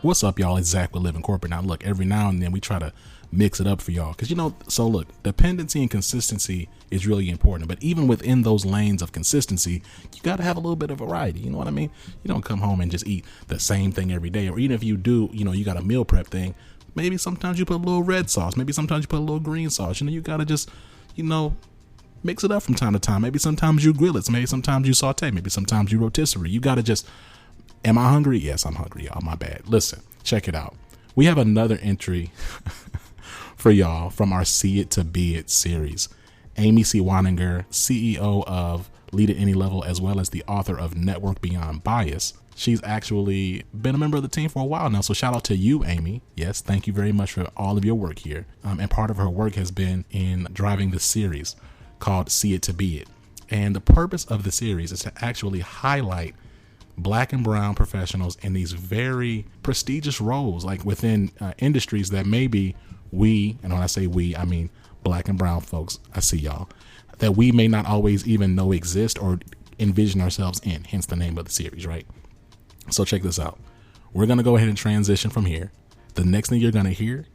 What's up, y'all? It's Zach with Living Corporate. Now, look, every now and then we try to mix it up for y'all because, so look, dependency and consistency is really important. But even within those lanes of consistency, you got to have a little bit of variety. You know what I mean? You don't come home and just eat the same thing every day. Or even if you do, you got a meal prep thing. Maybe sometimes you put a little red sauce. Maybe sometimes you put a little green sauce. You got to just, mix it up from time to time. Maybe sometimes you grill it. Maybe sometimes you saute. Maybe sometimes you rotisserie. You got to just, am I hungry? Yes, I'm hungry, y'all. My bad. Listen, check it out. We have another entry for y'all from our See It to Be It series. Amy C. Waninger, CEO of Lead at Any Level, as well as the author of Network Beyond Bias. She's actually been a member of the team for a while now. So shout out to you, Amy. Yes, thank you very much for all of your work here. And part of her work has been in driving the series called See It to Be It. And the purpose of the series is to actually highlight Black and brown professionals in these very prestigious roles, like within industries that maybe we, and when I say we, I mean Black and brown folks, I see y'all, that we may not always even know exist or envision ourselves in, hence the name of the series, right? So check this out. We're going to go ahead and transition from here. The next thing you're going to hear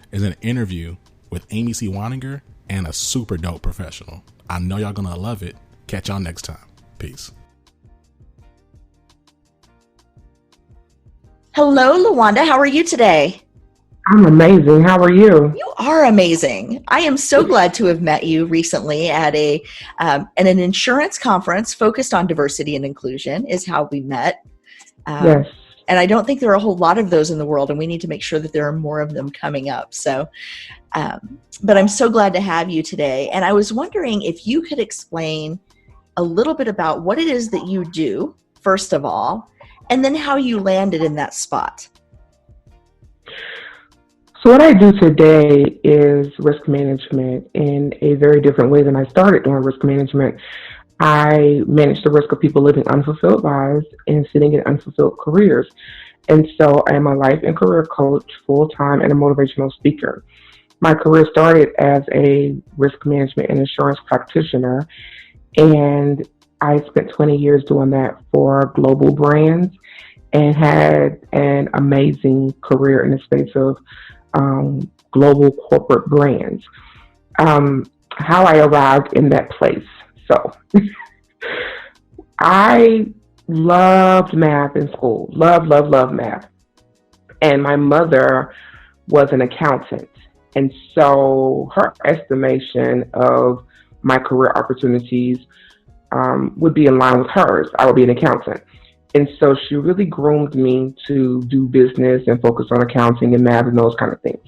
is an interview with Amy C. Waninger and a super dope professional. I know y'all going to love it. Catch y'all next time. Peace. Hello, Lawanda. How are you today? I'm amazing. How are you? You are amazing. I am so glad to have met you recently at an insurance conference focused on diversity and inclusion is how we met. Yes. And I don't think there are a whole lot of those in the world, and we need to make sure that there are more of them coming up. So, but I'm so glad to have you today. And I was wondering if you could explain a little bit about what it is that you do, first of all, and then how you landed in that spot. So what I do today is risk management in a very different way than I started doing risk management. I manage the risk of people living unfulfilled lives and sitting in unfulfilled careers. And so I am a life and career coach full-time and a motivational speaker. My career started as a risk management and insurance practitioner, and I spent 20 years doing that for global brands and had an amazing career in the space of global corporate brands. How I arrived in that place. So I loved math in school. Love math. And my mother was an accountant. And so her estimation of my career opportunities would be in line with hers. I would be an accountant. And so she really groomed me to do business and focus on accounting and math and those kind of things.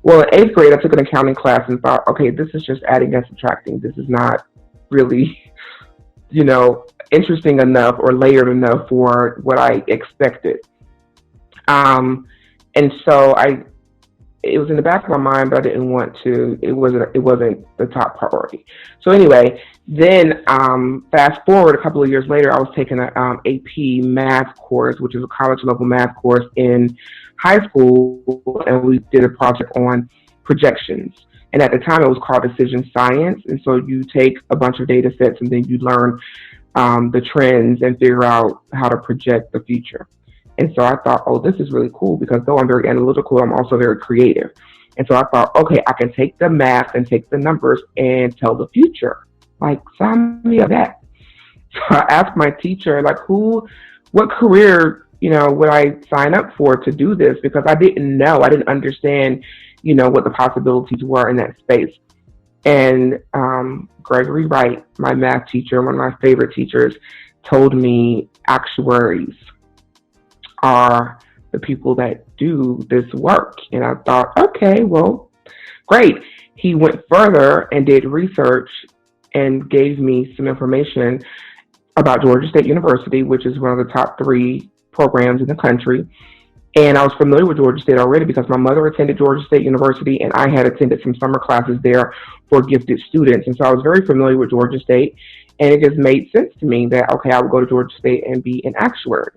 Well, in 8th grade, I took an accounting class and thought, okay, this is just adding and subtracting. This is not really, interesting enough or layered enough for what I expected. And so it was in the back of my mind, but I didn't want to, it wasn't the top priority. So anyway, then fast forward a couple of years later, I was taking an AP math course, which is a college level math course in high school, and we did a project on projections. And at the time it was called decision science. And so you take a bunch of data sets and then you learn the trends and figure out how to project the future. And so I thought, oh, this is really cool because though I'm very analytical, I'm also very creative. And so I thought, okay, I can take the math and take the numbers and tell the future. Like, sign me up that. So I asked my teacher, like, what career, would I sign up for to do this? Because I didn't understand, what the possibilities were in that space. And Gregory Wright, my math teacher, one of my favorite teachers, told me actuaries are the people that do this work. And I thought, okay, well, great. He went further and did research and gave me some information about Georgia State University, which is one of the top 3 programs in the country. And I was familiar with Georgia State already because my mother attended Georgia State University and I had attended some summer classes there for gifted students. And so I was very familiar with Georgia State, and it just made sense to me that, okay, I would go to Georgia State and be an actuary.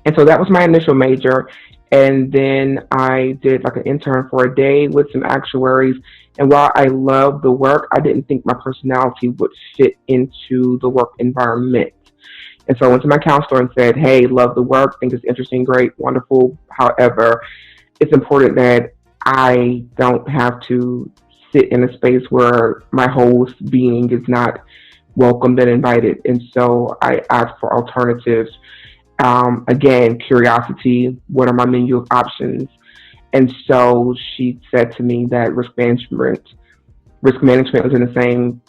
And so that was my initial major. And then I did like an intern for a day with some actuaries. And while I loved the work, I didn't think my personality would fit into the work environment. And so I went to my counselor and said, hey, love the work, think it's interesting, great, wonderful. However, it's important that I don't have to sit in a space where my whole being is not welcomed and invited. And so I asked for alternatives. Again, curiosity, what are my menu of options? And so she said to me that risk management was in the same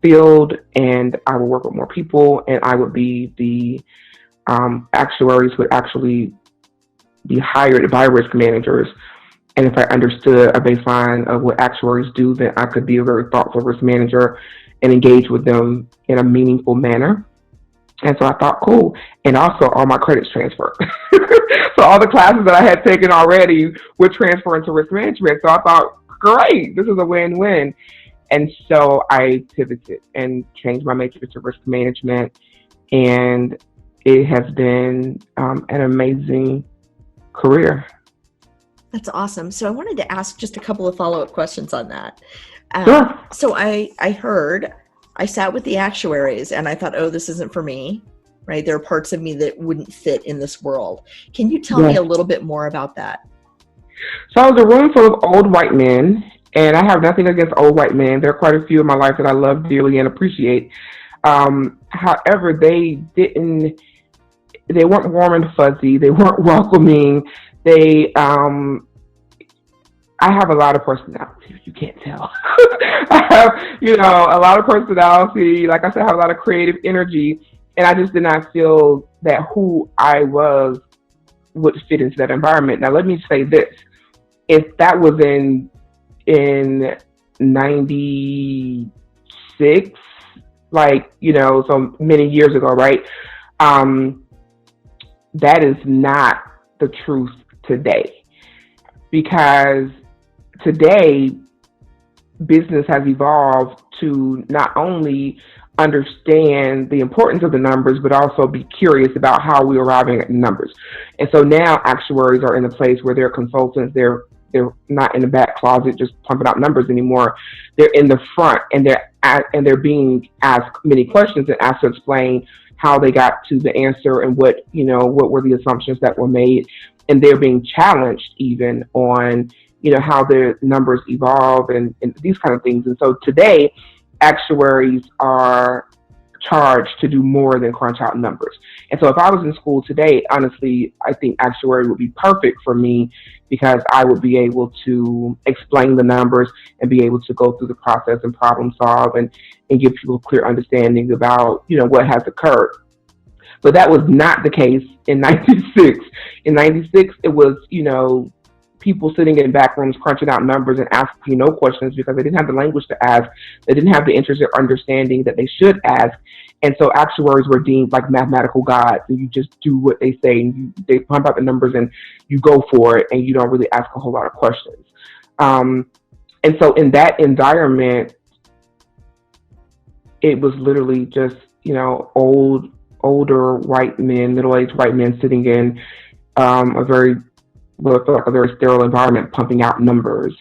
field, and I would work with more people, and I would be the actuaries would actually be hired by risk managers. And if I understood a baseline of what actuaries do, then I could be a very thoughtful risk manager and engage with them in a meaningful manner. And so I thought, cool. And also all my credits transfer. So all the classes that I had taken already would transfer into risk management. So I thought, great, this is a win-win. And so I pivoted and changed my major to risk management. And it has been an amazing career. That's awesome. So I wanted to ask just a couple of follow-up questions on that. Sure. So I sat with the actuaries and I thought, oh, this isn't for me, right? There are parts of me that wouldn't fit in this world. Can you tell me a little bit more about that? So I was a room full of old white men, and I have nothing against old white men. There are quite a few in my life that I love dearly and appreciate. However, they weren't warm and fuzzy. They weren't welcoming. I have a lot of personality, if you can't tell. I have, a lot of personality. Like I said, I have a lot of creative energy, and I just did not feel that who I was would fit into that environment. Now, let me say this. If that was in 96, so many years ago, right? That is not the truth today. Because today, business has evolved to not only understand the importance of the numbers, but also be curious about how we're arriving at the numbers. And so now actuaries are in a place where they're consultants. They're not in the back closet just pumping out numbers anymore. They're in the front, and they're being asked many questions and asked to explain how they got to the answer and what were the assumptions that were made. And they're being challenged even on, how their numbers evolve and these kind of things. And so today, actuaries are charged to do more than crunch out numbers. And so if I was in school today, honestly, I think actuary would be perfect for me, because I would be able to explain the numbers and be able to go through the process and problem solve and give people clear understanding about, what has occurred. But that was not the case in 96. In 96, it was, people sitting in back rooms crunching out numbers and asking no questions because they didn't have the language to ask. They didn't have the interest or understanding that they should ask. And so actuaries were deemed like mathematical gods, and you just do what they say, and they pump out the numbers and you go for it, and you don't really ask a whole lot of questions. And so in that environment, it was literally just, older white men, middle-aged white men sitting in a very sterile environment, pumping out numbers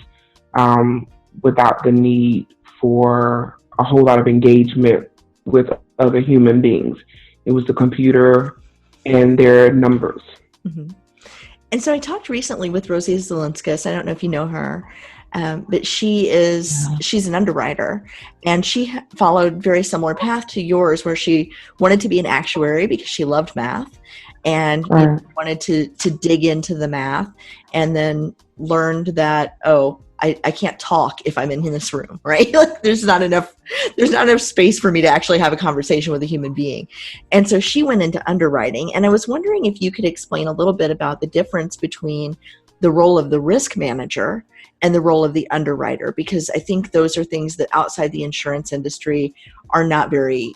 without the need for a whole lot of engagement with other human beings. It was the computer and their numbers. Mm-hmm. And so I talked recently with Rosie Zelinskas. I don't know if you know her. But she's an underwriter, and she followed very similar path to yours, where she wanted to be an actuary because she loved math and wanted to dig into the math, and then learned that, I can't talk if I'm in this room, right? Like there's not enough space for me to actually have a conversation with a human being. And so she went into underwriting, and I was wondering if you could explain a little bit about the difference between the role of the risk manager and the role of the underwriter, because I think those are things that outside the insurance industry are not very,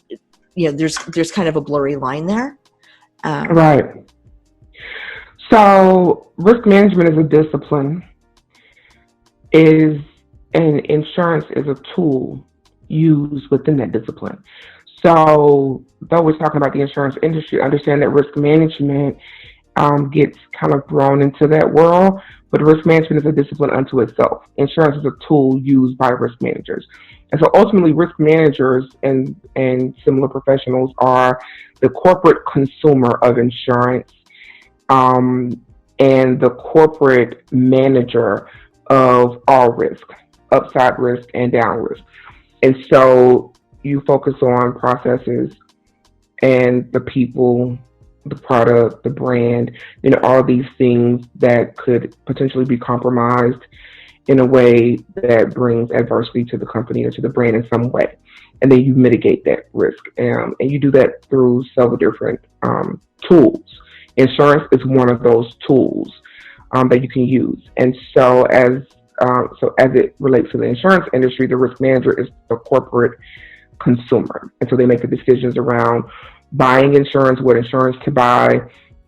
there's kind of a blurry line there. Right. So risk management is a discipline, and insurance is a tool used within that discipline. So though we're talking about the insurance industry, understand that risk management gets kind of thrown into that world, but risk management is a discipline unto itself. Insurance is a tool used by risk managers. And so ultimately, risk managers and similar professionals are the corporate consumer of insurance, and the corporate manager of all risk, upside risk and down risk. And so you focus on processes and the people, the product, the brand, all these things that could potentially be compromised in a way that brings adversity to the company or to the brand in some way. And then you mitigate that risk. And you do that through several different tools. Insurance is one of those tools that you can use. And so as it relates to the insurance industry, the risk manager is the corporate consumer. And so they make the decisions around buying insurance, what insurance to buy,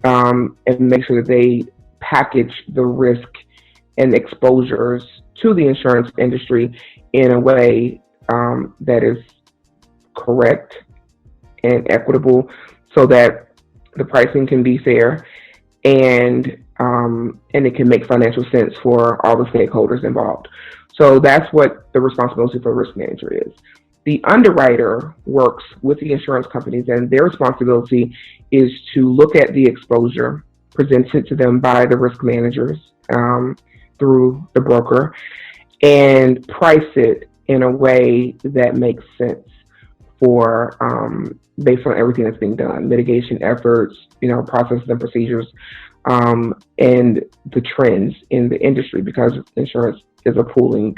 and make sure that they package the risk and exposures to the insurance industry in a way that is correct and equitable, so that the pricing can be fair and it can make financial sense for all the stakeholders involved. So that's what the responsibility for a risk manager is. The underwriter works with the insurance companies, and their responsibility is to look at the exposure presented to them by the risk managers through the broker and price it in a way that makes sense for based on everything that's being done, mitigation efforts, processes and procedures, and the trends in the industry, because insurance is a pooling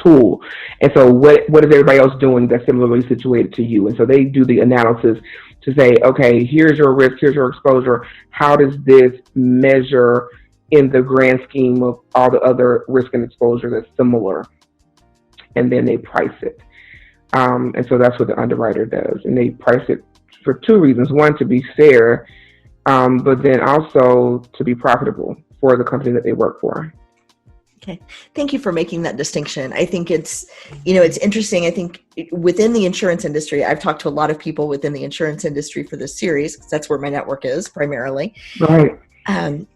tool. And so what is everybody else doing that's similarly situated to you? And so they do the analysis to say, okay, here's your risk, here's your exposure. How does this measure in the grand scheme of all the other risk and exposure that's similar? And then they price it. And so that's what the underwriter does. And they price it for two reasons. One, to be fair, but then also to be profitable for the company that they work for. Okay. Thank you for making that distinction. I think it's interesting. I think within the insurance industry, I've talked to a lot of people within the insurance industry for this series, because that's where my network is primarily. Right. And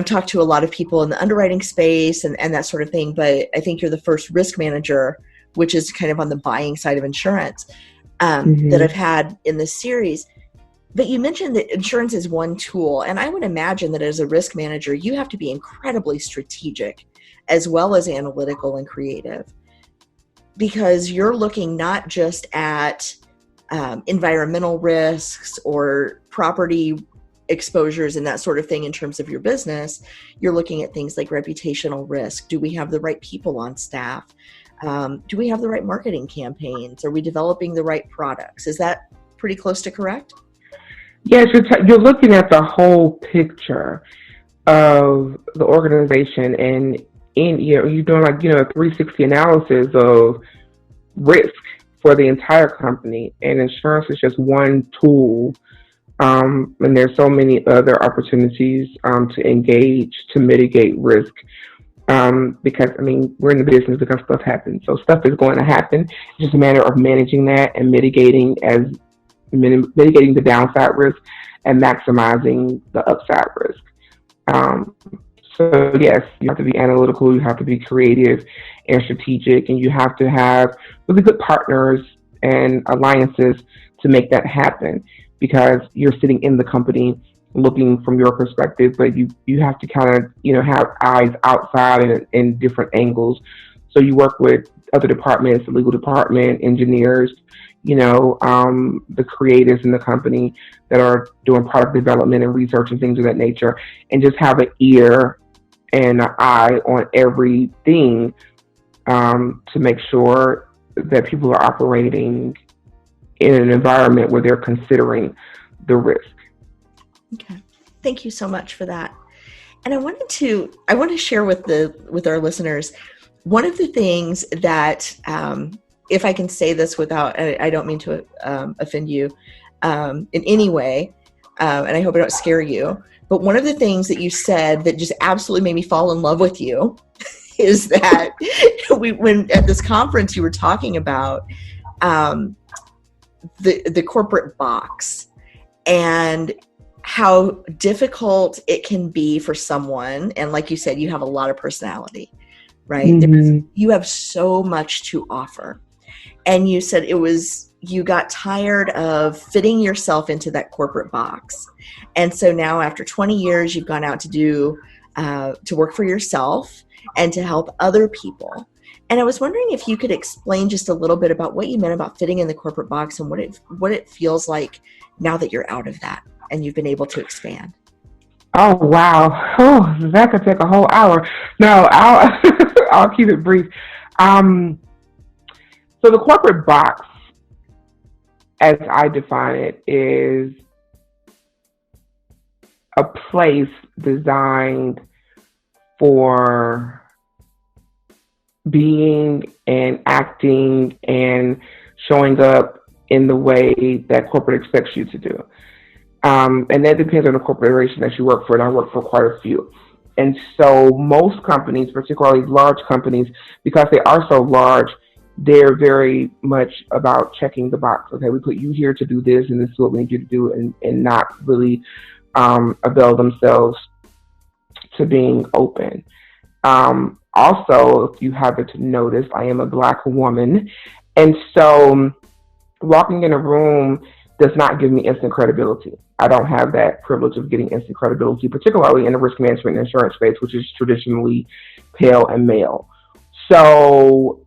talked to a lot of people in the underwriting space and that sort of thing. But I think you're the first risk manager, which is kind of on the buying side of insurance, that I've had in this series. But you mentioned that insurance is one tool. And I would imagine that as a risk manager, you have to be incredibly strategic as well as analytical and creative, because you're looking not just at environmental risks or property exposures and that sort of thing in terms of your business. You're looking at things like reputational risk. Do we have the right people on staff? Do we have the right marketing campaigns? Are we developing the right products? Is that pretty close to correct? Yes, you're looking at the whole picture of the organization, and you're doing a 360 analysis of risk for the entire company. And insurance is just one tool, and there's so many other opportunities to engage to mitigate risk. Because we're in the business because stuff happens, so stuff is going to happen. It's just a matter of managing that and mitigating the downside risk and maximizing the upside risk. So yes, you have to be analytical, you have to be creative and strategic, and you have to have really good partners and alliances to make that happen, because you're sitting in the company looking from your perspective, but you have to kind of, have eyes outside and in different angles. So you work with other departments, the legal department, engineers, the creatives in the company that are doing product development and research and things of that nature, and just have an ear and an eye on everything to make sure that people are operating in an environment where they're considering the risk. Okay. Thank you so much for that. And I want to share with our listeners, one of the things that, if I can say this without, I don't mean to offend you in any way, and I hope I don't scare you, but one of the things that you said that just absolutely made me fall in love with you is that when at this conference you were talking about the corporate box, and how difficult it can be for someone. And like you said, you have a lot of personality, right? You have so much to offer. And you said you got tired of fitting yourself into that corporate box. And so now after 20 years, you've gone out to work for yourself and to help other people. And I was wondering if you could explain just a little bit about what you meant about fitting in the corporate box and what it feels like now that you're out of that and you've been able to expand. Oh, wow. Oh, that could take a whole hour. No, I'll keep it brief. So the corporate box, as I define it, is a place designed for being and acting and showing up in the way that corporate expects you to do. And that depends on the corporation that you work for, and I work for quite a few. And so most companies, particularly large companies, because they are so large, they're very much about checking the box. Okay, we put you here to do this, and this is what we need you to do, and not really avail themselves to being open. Also, if you haven't noticed, I am a Black woman, and so walking in a room does not give me instant credibility. I don't have that privilege of getting instant credibility, particularly in the risk management and insurance space, which is traditionally pale and male. So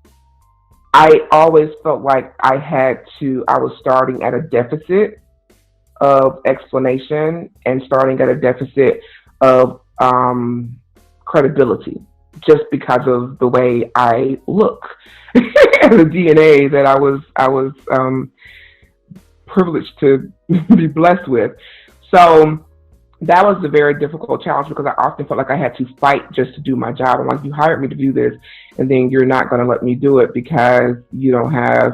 I always felt like I was starting at a deficit of explanation and starting at a deficit of credibility, just because of the way I look and the DNA that I was privileged to be blessed with. So that was a very difficult challenge, because I often felt like I had to fight just to do my job. I'm like, you hired me to do this, and then you're not going to let me do it because you don't have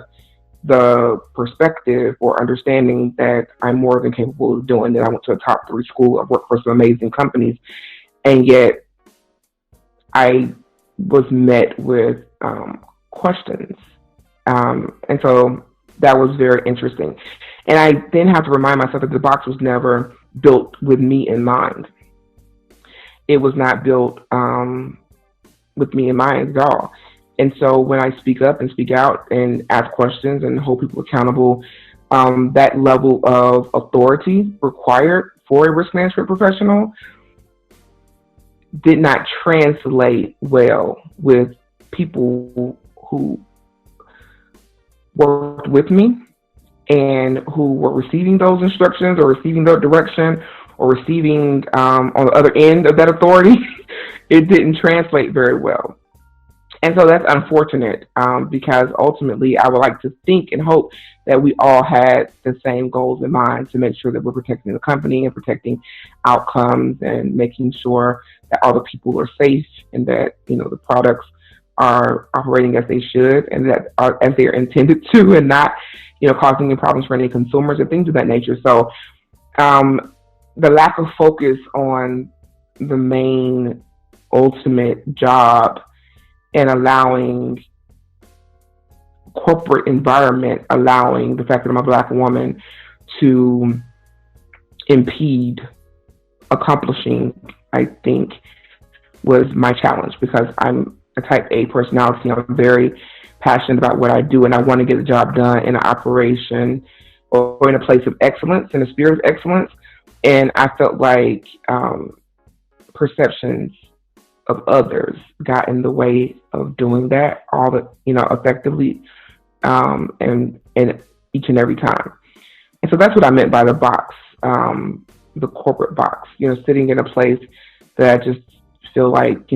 the perspective or understanding that I'm more than capable of doing. That I went to a top 3 school. I've worked for some amazing companies, and yet I was met with questions. And so that was very interesting. And I then have to remind myself that the box was never built with me in mind. It was not built with me in mind at all. And so when I speak up and speak out and ask questions and hold people accountable, that level of authority required for a risk management professional did not translate well with people who worked with me and who were receiving those instructions or receiving that direction or receiving on the other end of that authority. It didn't translate very well. And so that's unfortunate, because ultimately I would like to think and hope that we all had the same goals in mind to make sure that we're protecting the company and protecting outcomes and making sure that all the people are safe and that, the products are operating as they should and that as they are intended to, and not, causing any problems for any consumers and things of that nature. So the lack of focus on the main ultimate job and allowing corporate environment, allowing the fact that I'm a Black woman to impede accomplishing, I think, was my challenge, because I'm a type A personality. I'm very passionate about what I do, and I want to get the job done in an operation or in a place of excellence, in a spirit of excellence. And I felt like perceptions of others got in the way of doing that effectively, and each and every time. And so that's what I meant by the box, the corporate box, sitting in a place that I just feel like,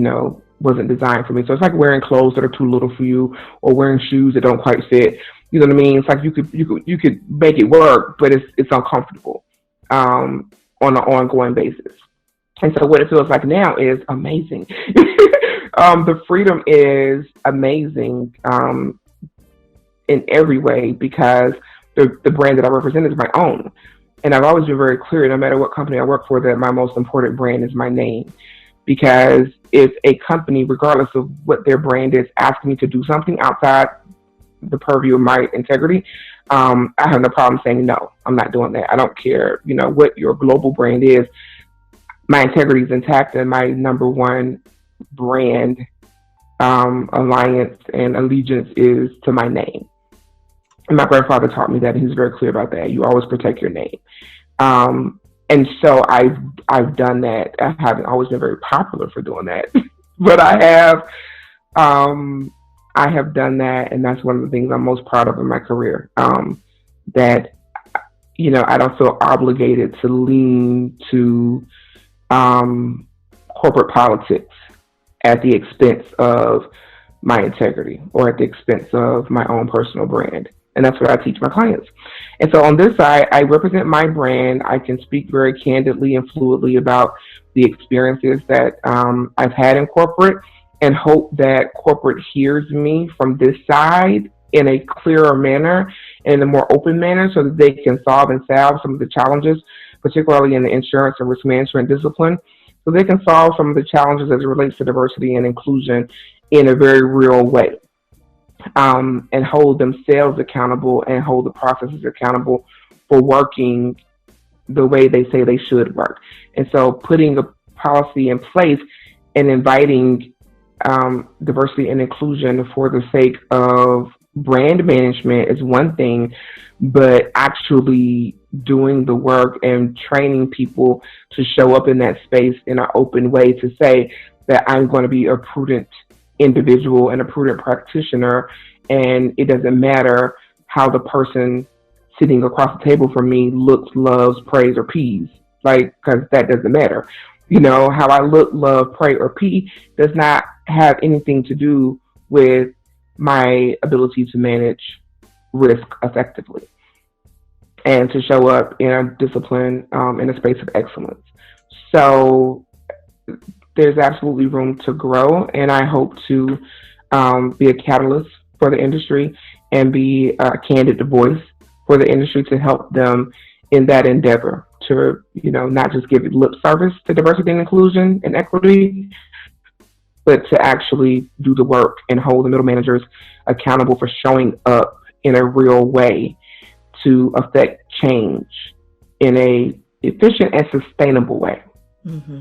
wasn't designed for me. So it's like wearing clothes that are too little for you, or wearing shoes that don't quite fit. You know what I mean? It's like you could make it work, but it's uncomfortable on an ongoing basis. And so what it feels like now is amazing. The freedom is amazing in every way, because the brand that I represent is my own. And I've always been very clear, no matter what company I work for, that my most important brand is my name. Because if a company, regardless of what their brand is, asks me to do something outside the purview of my integrity, I have no problem saying no. I'm not doing that. I don't care, what your global brand is. My integrity is intact, and my number one brand alliance and allegiance is to my name. And my grandfather taught me that, and he's very clear about that. You always protect your name. And so I've done that. I haven't always been very popular for doing that, but I have done that, and that's one of the things I'm most proud of in my career. That I don't feel obligated to lean to corporate politics at the expense of my integrity or at the expense of my own personal brand. And that's what I teach my clients. And so on this side, I represent my brand. I can speak very candidly and fluidly about the experiences that I've had in corporate, and hope that corporate hears me from this side in a clearer manner and in a more open manner, so that they can solve and salve some of the challenges, particularly in the insurance and risk management discipline. So they can solve some of the challenges as it relates to diversity and inclusion in a very real way. And hold themselves accountable and hold the processes accountable for working the way they say they should work. And so putting a policy in place and inviting diversity and inclusion for the sake of brand management is one thing, but actually doing the work and training people to show up in that space in an open way to say that I'm going to be a prudent individual and a prudent practitioner, and it doesn't matter how the person sitting across the table from me looks, loves, prays, or pees, because that doesn't matter. How I look, love, pray, or pee does not have anything to do with my ability to manage risk effectively and to show up in a discipline, in a space of excellence. So there's absolutely room to grow, and I hope to be a catalyst for the industry and be a candid voice for the industry to help them in that endeavor to, not just give lip service to diversity and inclusion and equity, but to actually do the work and hold the middle managers accountable for showing up in a real way to affect change in a efficient and sustainable way. Mm-hmm.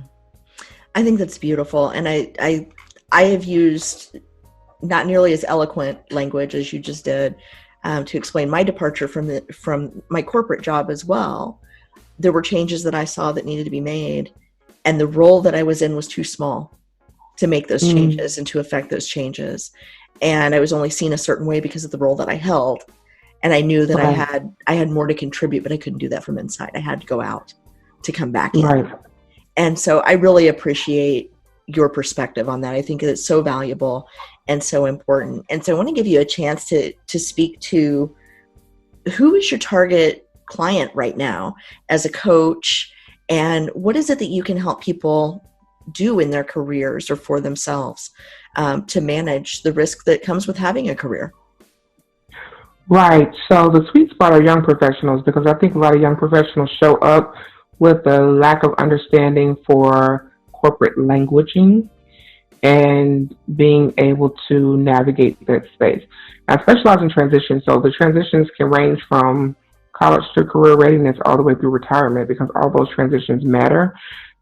I think that's beautiful. And I have used not nearly as eloquent language as you just did to explain my departure from my corporate job as well. There were changes that I saw that needed to be made, and the role that I was in was too small to make those changes and to affect those changes. And I was only seen a certain way because of the role that I held. And I knew that I had more to contribute, but I couldn't do that from inside. I had to go out to come back in. Right. And so I really appreciate your perspective on that. I think it's so valuable and so important. And so I want to give you a chance to speak to who is your target client right now as a coach, and what is it that you can help people do in their careers or for themselves to manage the risk that comes with having a career? Right. So the sweet spot are young professionals, because I think a lot of young professionals show up with a lack of understanding for corporate languaging and being able to navigate that space. I specialize in transitions, so the transitions can range from college to career readiness all the way through retirement, because all those transitions matter.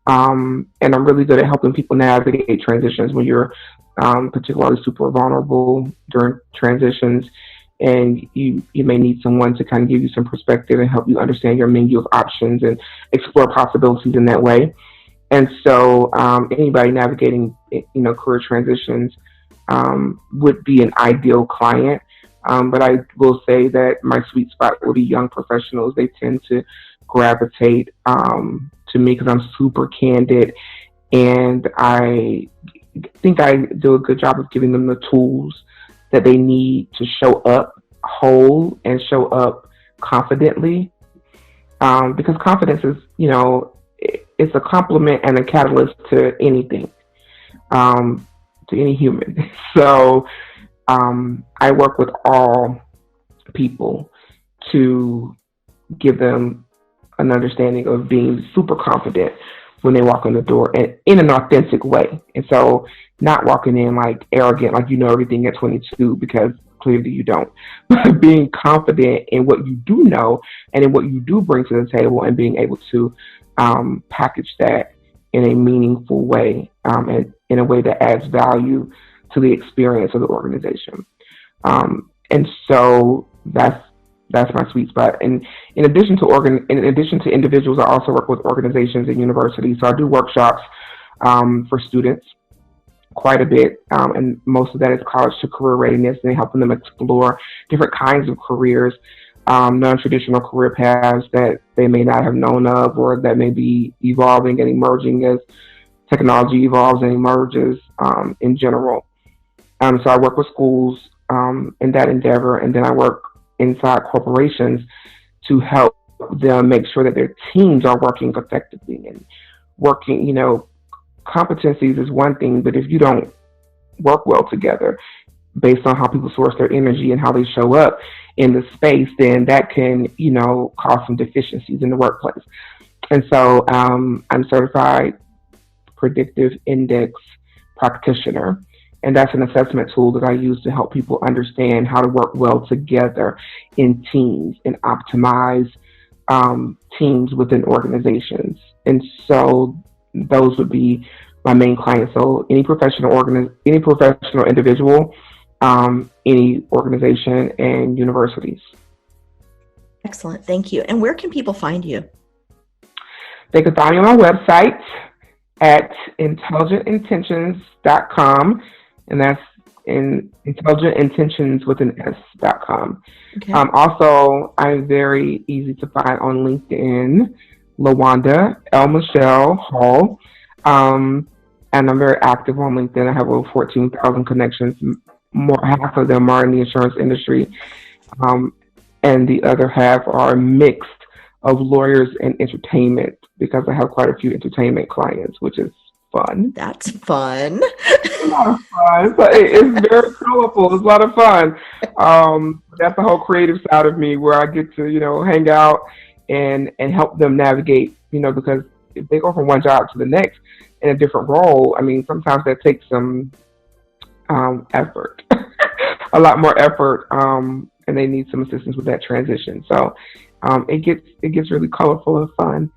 And I'm really good at helping people navigate transitions when you're particularly super vulnerable during transitions, and you may need someone to kind of give you some perspective and help you understand your menu of options and explore possibilities in that way. And so anybody navigating, career transitions would be an ideal client. But I will say that my sweet spot will be young professionals. They tend to gravitate to me because I'm super candid, and I think I do a good job of giving them the tools that they need to show up whole and show up confidently. Because confidence is, it's a complement and a catalyst to anything, to any human. So I work with all people to give them an understanding of being super confident when they walk in the door, and in an authentic way. And so not walking in like arrogant, like everything at 22, because clearly you don't. But being confident in what you do know and in what you do bring to the table, and being able to package that in a meaningful way, and in a way that adds value to the experience of the organization. And so that's my sweet spot. And in addition to individuals, I also work with organizations and universities. So I do workshops for students quite a bit, and most of that is college to career readiness, and helping them explore different kinds of careers, non-traditional career paths that they may not have known of, or that may be evolving and emerging as technology evolves and emerges in general. So I work with schools in that endeavor, and then I work inside corporations to help them make sure that their teams are working effectively and working, competencies is one thing, but if you don't work well together based on how people source their energy and how they show up in the space, then that can, cause some deficiencies in the workplace. And so I'm certified predictive index practitioner, and that's an assessment tool that I use to help people understand how to work well together in teams and optimize teams within organizations. And so those would be my main clients. So any professional individual, any organization, and universities. Excellent. Thank you. And where can people find you? They can find me on my website at intelligentintentions.com, and that's in intelligentintentions with an S.com. Okay. Also, I'm very easy to find on LinkedIn, Lawanda, Elle Michell Hall. And I'm very active on LinkedIn. I have over 14,000 connections. Half of them are in the insurance industry, and the other half are mixed of lawyers and entertainment, because I have quite a few entertainment clients, which is fun. That's fun. It's a lot of fun. So it's very colorful. It's a lot of fun. That's the whole creative side of me, where I get to, hang out and help them navigate, because if they go from one job to the next in a different role, I mean, sometimes that takes some effort, a lot more effort, and they need some assistance with that transition. So it gets really colorful and fun.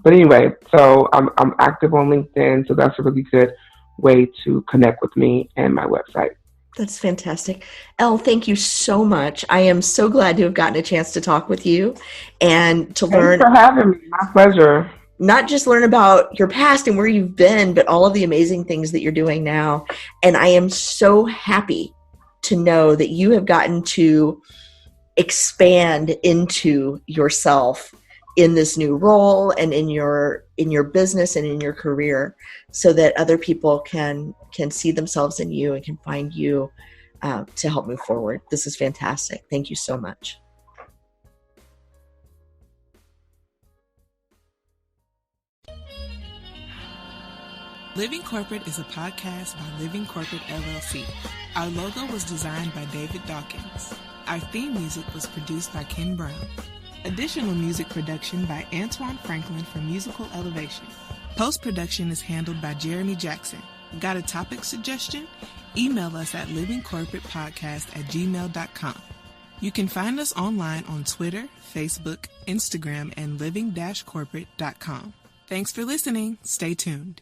But anyway, so I'm active on LinkedIn, so that's a really good way to connect with me, and my website. That's fantastic. Elle, thank you so much. I am so glad to have gotten a chance to talk with you and to learn. Thanks for having me. My pleasure. Not just learn about your past and where you've been, but all of the amazing things that you're doing now. And I am so happy to know that you have gotten to expand into yourself in this new role and in your business and in your career, so that other people can see themselves in you and can find you to help move forward. This is fantastic. Thank you so much. Living Corporate is a podcast by Living Corporate LLC. Our logo was designed by David Dawkins. Our theme music was produced by Ken Brown. Additional music production by Antoine Franklin for Musical Elevation. Post-production is handled by Jeremy Jackson. Got a topic suggestion? Email us at livingcorporatepodcast@gmail.com. You can find us online on Twitter, Facebook, Instagram, and living-corporate.com. Thanks for listening. Stay tuned.